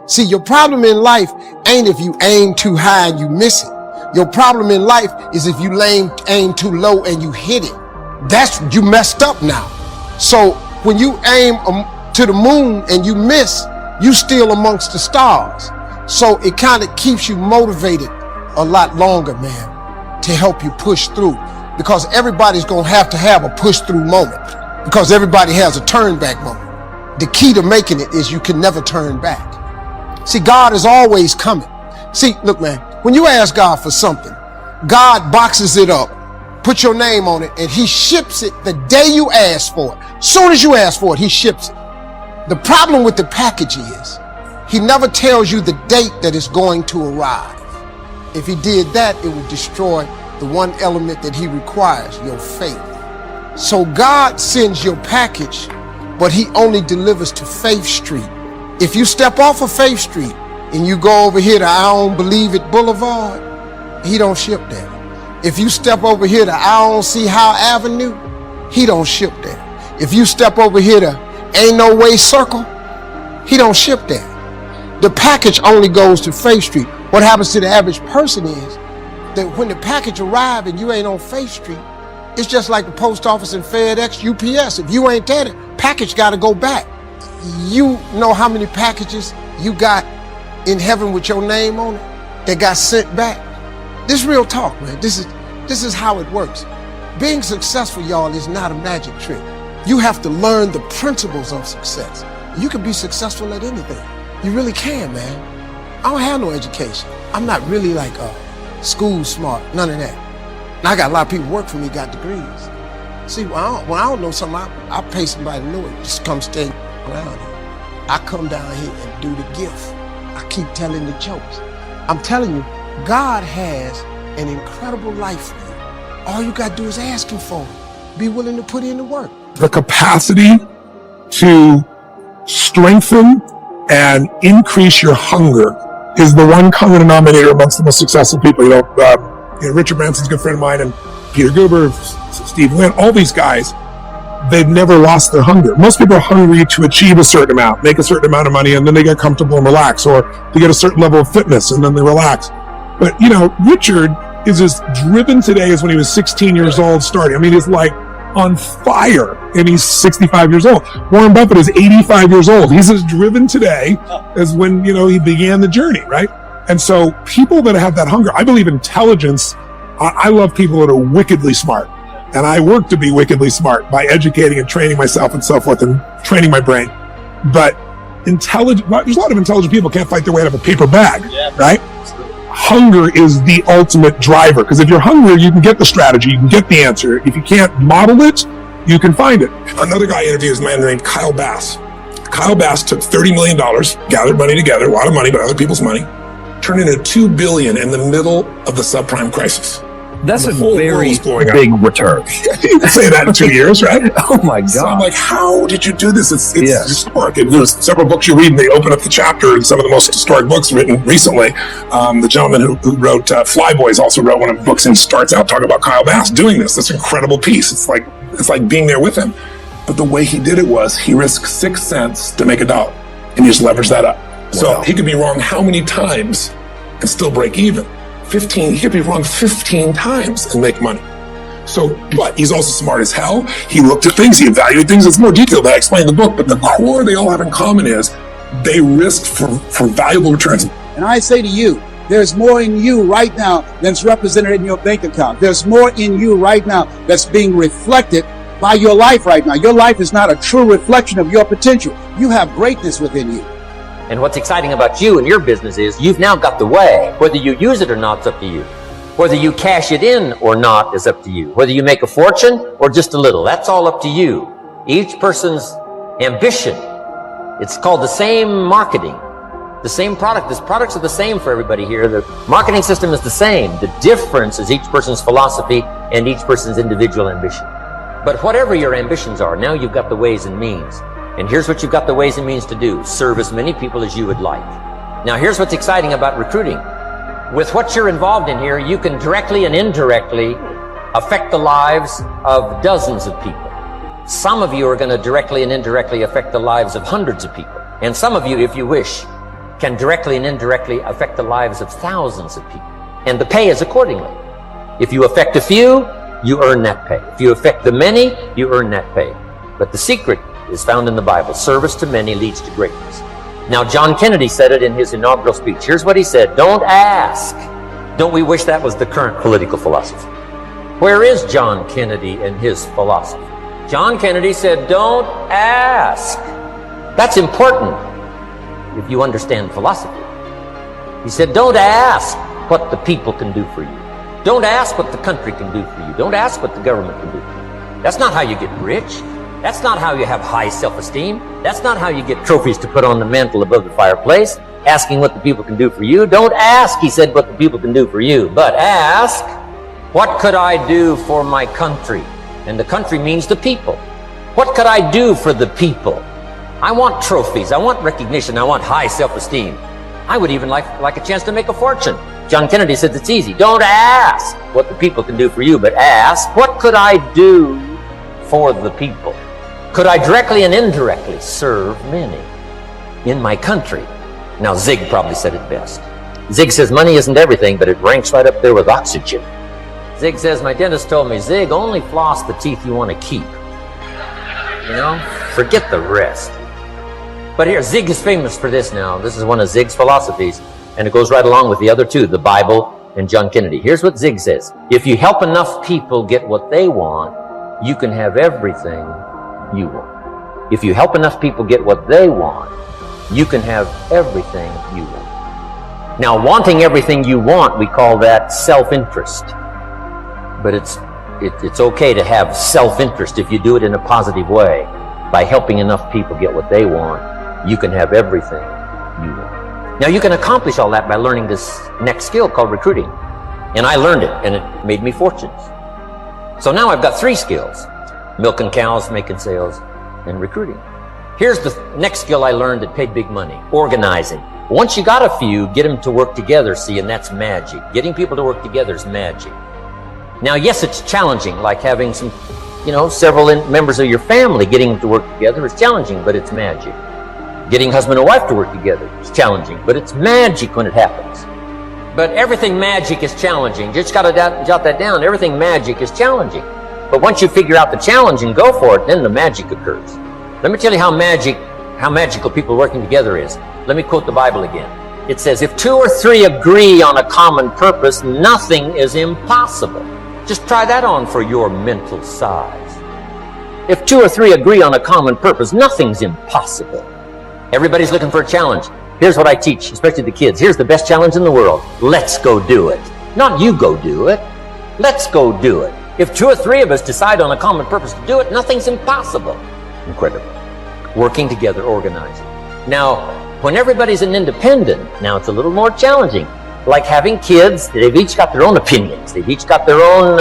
See, your problem in life ain't if you aim too high and you miss it. Your problem in life is if you aim too low and you hit it. That's, you messed up now. So when you aim to the moon and you miss, you still amongst the stars. So it kind of keeps you motivated a lot longer, man, to help you push through. Because everybody's gonna have to have a push through moment, because everybody has a turn back moment. The key to making it is you can never turn back. See, God is always coming. See, look, man, when you ask God for something, God boxes it up, put your name on it, and he ships it the day you ask for it. Soon as you ask for it, he ships it. The problem with the package is he never tells you the date that it's going to arrive. If he did that, it would destroy the one element that he requires, your faith. So God sends your package, but he only delivers to Faith Street. If you step off of Faith Street and you go over here to I Don't Believe It Boulevard, he don't ship there. If you step over here to I Don't See How Avenue, he don't ship there. If you step over here to Ain't No Way Circle, he don't ship there. The package only goes to Faith Street. What happens to the average person is that when the package arrives and you ain't on Faith Street, it's just like the post office and FedEx, UPS. If you ain't there, the package got to go back. You know how many packages you got in heaven with your name on it that got sent back? This is real talk, man. This is how it works. Being successful, y'all, is not a magic trick. You have to learn the principles of success. You can be successful at anything. You really can, man. I don't have no education. I'm not really like school smart, none of that. And I got a lot of people work for me, got degrees. See, when I don't know something, I pay somebody to know it. Just come stand around here. I come down here and do the gift. I keep telling the jokes. I'm telling you, God has an incredible life for you. All you got to do is ask him for it. Be willing to put in the work. The capacity to strengthen and increase your hunger is the one common denominator amongst the most successful people. Richard Branson's a good friend of mine, and Peter Guber, Steve Lynn, all these guys, they've never lost their hunger. Most people are hungry to achieve a certain amount, make a certain amount of money, and then they get comfortable and relax, or they get a certain level of fitness and then they relax. But, Richard is as driven today as when he was 16 years old starting. I mean, he's like on fire, and he's 65 years old. Warren Buffett is 85 years old. He's as driven today as when, he began the journey, right? And so people that have that hunger, I believe intelligence, I love people that are wickedly smart. And I work to be wickedly smart by educating and training myself and so forth and training my brain. But there's a lot of intelligent people can't fight their way out of a paper bag, right? Hunger is the ultimate driver, because if you're hungry, you can get the strategy, you can get the answer. If you can't model it, you can find it. Another guy I interviewed is a man named Kyle Bass. Kyle Bass took $30 million, gathered money together, a lot of money, but other people's money, turned into $2 billion in the middle of the subprime crisis. That's a very big return. You can say that in 2 years, right? Oh my God. So I'm like, how did you do this? It's historic. There's several books you read and they open up the chapter, and some of the most historic books written recently. The gentleman who wrote Flyboys also wrote one of the books and starts out talking about Kyle Bass doing this incredible piece. It's like being there with him. But the way he did it was he risked 6 cents to make $1, and he just leveraged that up. Wow. So he could be wrong how many times and still break even? 15, he could be wrong 15 times and make money. So, but he's also smart as hell. He looked at things, he evaluated things. It's more detailed than I explained in the book, but the core they all have in common is they risked for valuable returns. And I say to you, there's more in you right now than's represented in your bank account. There's more in you right now that's being reflected by your life right now. Your life is not a true reflection of your potential. You have greatness within you. And what's exciting about you and your business is you've now got the way. Whether you use it or not is up to you. Whether you cash it in or not is up to you. Whether you make a fortune or just a little, that's all up to you. Each person's ambition, it's called the same marketing, the same product. These products are the same for everybody here. The marketing system is the same. The difference is each person's philosophy and each person's individual ambition. But whatever your ambitions are, now you've got the ways and means. And here's what you've got the ways and means to do. Serve as many people as you would like. Now here's what's exciting about recruiting. With what you're involved in here, you can directly and indirectly affect the lives of dozens of people. Some of you are going to directly and indirectly affect the lives of hundreds of people. And some of you, if you wish, can directly and indirectly affect the lives of thousands of people. And the pay is accordingly. If you affect a few, you earn that pay. If you affect the many, you earn that pay. But the secret is found in the Bible. Service to many leads to greatness. Now, John Kennedy said it in his inaugural speech. Here's what he said: don't ask. Don't we wish that was the current political philosophy? Where is John Kennedy and his philosophy? John Kennedy said, don't ask. That's important if you understand philosophy. He said, don't ask what the people can do for you. Don't ask what the country can do for you. Don't ask what the government can do for you. That's not how you get rich. That's not how you have high self-esteem. That's not how you get trophies to put on the mantle above the fireplace, asking what the people can do for you. Don't ask, he said, what the people can do for you, but ask, what could I do for my country? And the country means the people. What could I do for the people? I want trophies. I want recognition. I want high self-esteem. I would even like a chance to make a fortune. John Kennedy said it's easy. Don't ask what the people can do for you, but ask, what could I do for the people? Could I directly and indirectly serve many in my country? Now, Zig probably said it best. Zig says money isn't everything, but it ranks right up there with oxygen. Zig says, my dentist told me, Zig, only floss the teeth you want to keep. You know, forget the rest. But here, Zig is famous for this now. This is one of Zig's philosophies, and it goes right along with the other two, the Bible and John Kennedy. Here's what Zig says: if you help enough people get what they want, you can have everything you want. If you help enough people get what they want, you can have everything you want. Now, wanting everything you want, we call that self-interest. But it's okay to have self-interest if you do it in a positive way. By helping enough people get what they want, you can have everything you want. Now, you can accomplish all that by learning this next skill called recruiting. And I learned it, and it made me fortunes. So now I've got 3 skills: milking cows, making sales, and recruiting. Here's the next skill I learned that paid big money: organizing. Once you got a few, get them to work together, see, and that's magic. Getting people to work together is magic. Now, yes, it's challenging, like having several members of your family, getting them to work together is challenging, but it's magic. Getting husband and wife to work together is challenging, but it's magic when it happens. But everything magic is challenging. You just got to jot that down. Everything magic is challenging. But once you figure out the challenge and go for it, then the magic occurs. Let me tell you how magical people working together is. Let me quote the Bible again. It says, if 2 or 3 agree on a common purpose, nothing is impossible. Just try that on for your mental size. If 2 or 3 agree on a common purpose, nothing's impossible. Everybody's looking for a challenge. Here's what I teach, especially the kids. Here's the best challenge in the world. Let's go do it. Not you go do it. Let's go do it. If 2 or 3 of us decide on a common purpose to do it, nothing's impossible. Incredible. Working together, organizing. Now, when everybody's an independent, now it's a little more challenging. Like having kids, they've each got their own opinions. They've each got their own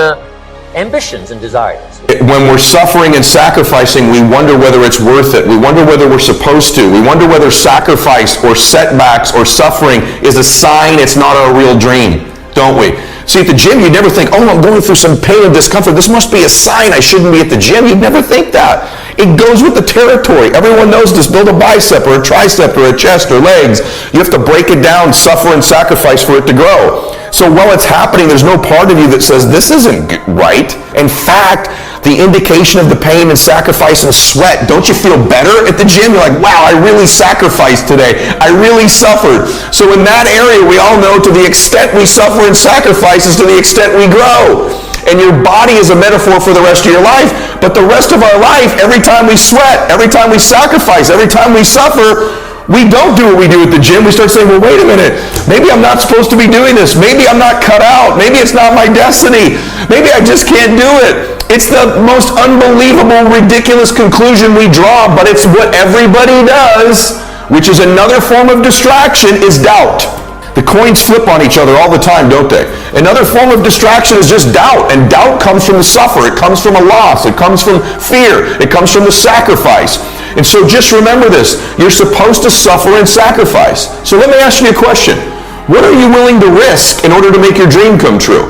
ambitions and desires. When we're suffering and sacrificing, we wonder whether it's worth it. We wonder whether we're supposed to. We wonder whether sacrifice or setbacks or suffering is a sign it's not our real dream, don't we? See, at the gym, you never think, oh, I'm going through some pain and discomfort. This must be a sign I shouldn't be at the gym. You'd never think that. It goes with the territory. Everyone knows this. Build a bicep or a tricep or a chest or legs. You have to break it down, suffer and sacrifice for it to grow. So while it's happening, there's no part of you that says, this isn't right. In fact, the indication of the pain and sacrifice and sweat, don't you feel better at the gym? You're like, wow, I really sacrificed today. I really suffered. So in that area, we all know to the extent we suffer and sacrifice is to the extent we grow. And your body is a metaphor for the rest of your life. But the rest of our life, every time we sweat, every time we sacrifice, every time we suffer, we don't do what we do at the gym. We start saying, well, wait a minute. Maybe I'm not supposed to be doing this. Maybe I'm not cut out. Maybe it's not my destiny. Maybe I just can't do it. It's the most unbelievable, ridiculous conclusion we draw, but it's what everybody does, which is another form of distraction, is doubt. The coins flip on each other all the time, don't they? Another form of distraction is just doubt, and doubt comes from the suffer. It comes from a loss. It comes from fear. It comes from the sacrifice. And so just remember this. You're supposed to suffer and sacrifice. So let me ask you a question. What are you willing to risk in order to make your dream come true?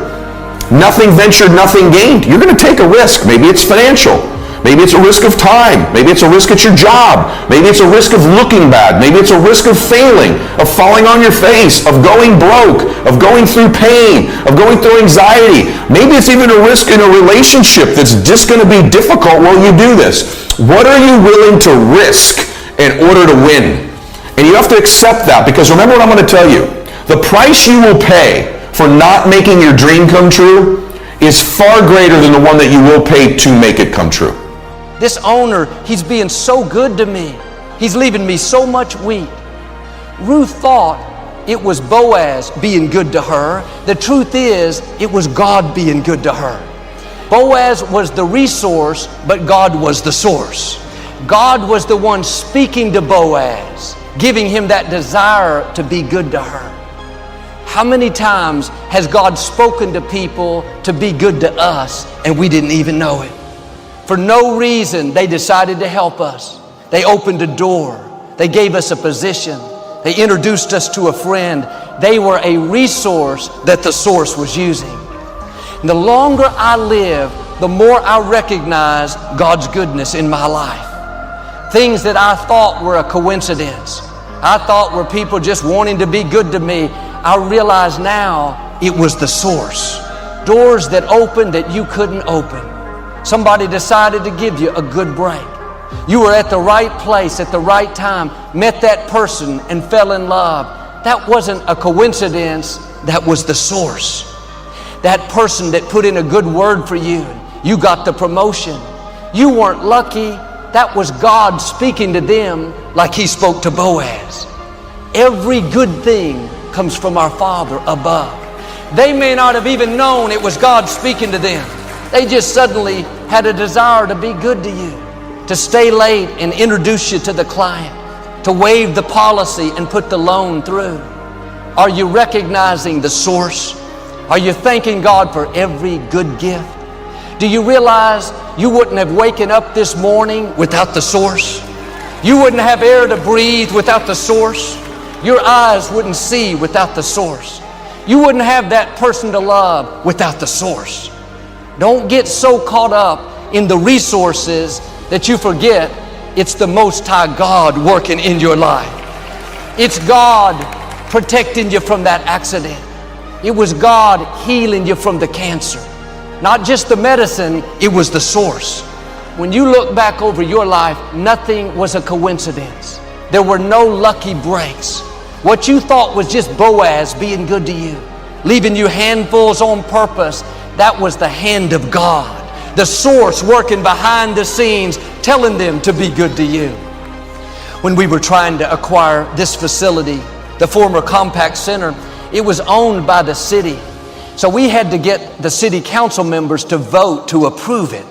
Nothing ventured, nothing gained. You're going to take a risk. Maybe it's financial. Maybe it's a risk of time. Maybe it's a risk at your job. Maybe it's a risk of looking bad. Maybe it's a risk of failing, of falling on your face, of going broke, of going through pain, of going through anxiety. Maybe it's even a risk in a relationship that's just going to be difficult while you do this. What are you willing to risk in order to win? And you have to accept that, because remember what I'm going to tell you. The price you will pay for not making your dream come true is far greater than the one that you will pay to make it come true. This owner, he's being so good to me. He's leaving me so much wheat. Ruth thought it was Boaz being good to her. The truth is, it was God being good to her. Boaz was the resource, but God was the source. God was the one speaking to Boaz, giving him that desire to be good to her. How many times has God spoken to people to be good to us and we didn't even know it? For no reason, they decided to help us. They opened a door. They gave us a position. They introduced us to a friend. They were a resource that the source was using. And the longer I live, the more I recognize God's goodness in my life. Things that I thought were a coincidence, I thought were people just wanting to be good to me, I realize now it was the source. Doors that opened that you couldn't open. Somebody decided to give you a good break. You were at the right place at the right time, met that person and fell in love. That wasn't a coincidence, that was the source. That person that put in a good word for you, you got the promotion. You weren't lucky, that was God speaking to them like He spoke to Boaz. Every good thing comes from our Father above. They may not have even known it was God speaking to them. They just suddenly had a desire to be good to you, to stay late and introduce you to the client, to waive the policy and put the loan through. Are you recognizing the source? Are you thanking God for every good gift? Do you realize you wouldn't have waken up this morning without the source? You wouldn't have air to breathe without the source. Your eyes wouldn't see without the source. You wouldn't have that person to love without the source. Don't get so caught up in the resources that you forget it's the Most High God working in your life. It's God protecting you from that accident. It was God healing you from the cancer. Not just the medicine, it was the source. When you look back over your life, nothing was a coincidence. There were no lucky breaks. What you thought was just Boaz being good to you, leaving you handfuls on purpose, that was the hand of God, the source working behind the scenes, telling them to be good to you. When we were trying to acquire this facility, the former Compact Center, it was owned by the city. So we had to get the city council members to vote to approve it.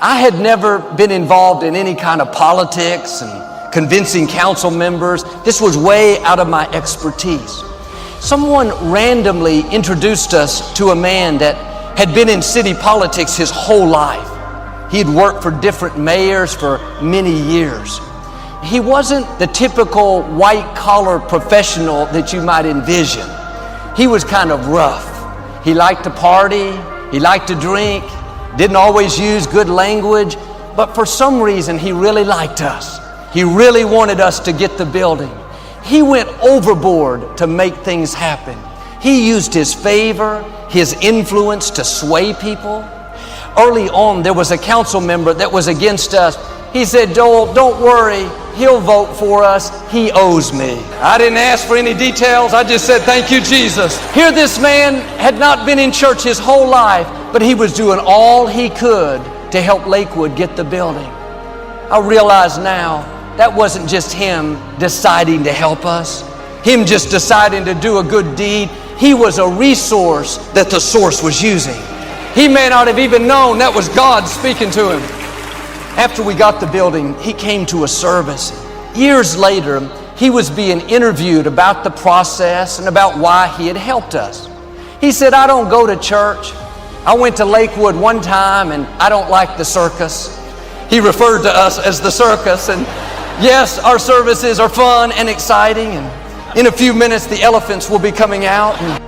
I had never been involved in any kind of politics and convincing council members. This was way out of my expertise. Someone randomly introduced us to a man that had been in city politics his whole life. He had worked for different mayors for many years. He wasn't the typical white-collar professional that you might envision. He was kind of rough. He liked to party, he liked to drink, didn't always use good language, but for some reason he really liked us. He really wanted us to get the building. He went overboard to make things happen. He used his favor, his influence to sway people. Early on, there was a council member that was against us. He said, "Joel, don't worry, he'll vote for us. He owes me." I didn't ask for any details. I just said, "Thank you, Jesus." Here this man had not been in church his whole life, but he was doing all he could to help Lakewood get the building. I realize now that wasn't just him deciding to help us, him just deciding to do a good deed. He was a resource that the source was using. He may not have even known that was God speaking to him. After we got the building, he came to a service. Years later, he was being interviewed about the process and about why he had helped us. He said, "I don't go to church. I went to Lakewood one time and I don't like the circus." He referred to us as the circus. And yes, our services are fun and exciting. And in a few minutes, the elephants will be coming out. And